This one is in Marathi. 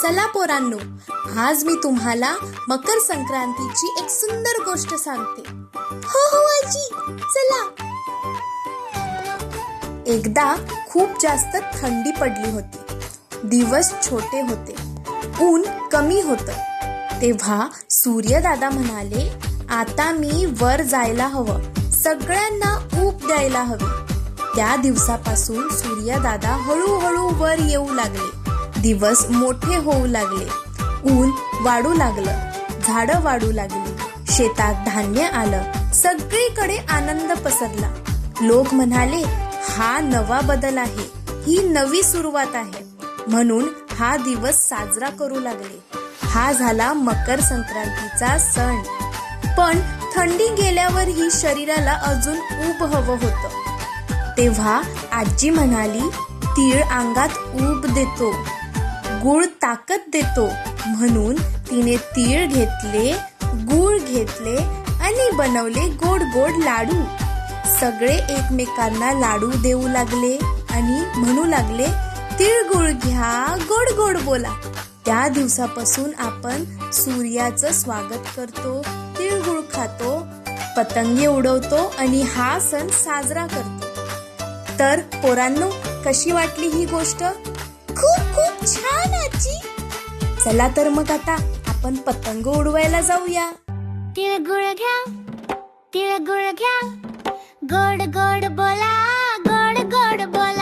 चला पोरांनो, आज मी तुम्हाला मकर संक्रांतीची एक सुंदर गोष्ट सांगते. हो हो आजी, चला. एकदा खूप जास्त थंडी पडली होती. दिवस छोटे होते, ऊन कमी होतं. तेव्हा सूर्यदादा म्हणाले, आता मी वर जायला हवं, सगळ्यांना ऊब द्यायला हवी. त्या दिवसापासून सूर्यदादा हळूहळू वर येऊ लागले. दिवस मोठे होऊ लागले, ऊन वाढू लागलं, झाडं वाढू लागली, शेतात धान्य आलं, सगळीकडे आनंद पसरला. लोक म्हणाले, हा नवा बदल आहे, ही नवी सुरुवात आहे, म्हणून हा दिवस साजरा करू लागले. हा झाला मकर संक्रांतीचा सण. पण थंडी गेल्यावरही शरीराला अजून ऊब हवं होतं. तेव्हा आजी म्हणाली, तीळ अंगात ऊब देतो, गुळ ताकद देतो. म्हणून तिने तीळ घेतले, गुळ घेतले आणि बनवले गोड गोड लाडू. सगळे एकमेकांना लाडू देऊ लागले आणि म्हणू लागले, तिळगुळ घ्या, गोड गोड बोला. त्या दिवसापासून आपण सूर्याचं स्वागत करतो, तिळगुळ खातो, पतंगे उडवतो आणि हा सण साजरा करतो. तर पोरांनो, कशी वाटली ही गोष्ट? खूप खूप छान आजी. चला तर मग आता आपण पतंग उडवायला जाऊया. तिळगुळ घ्या, तिळगुळ घ्या, गोड गोड बोला, गोड गोड बोला.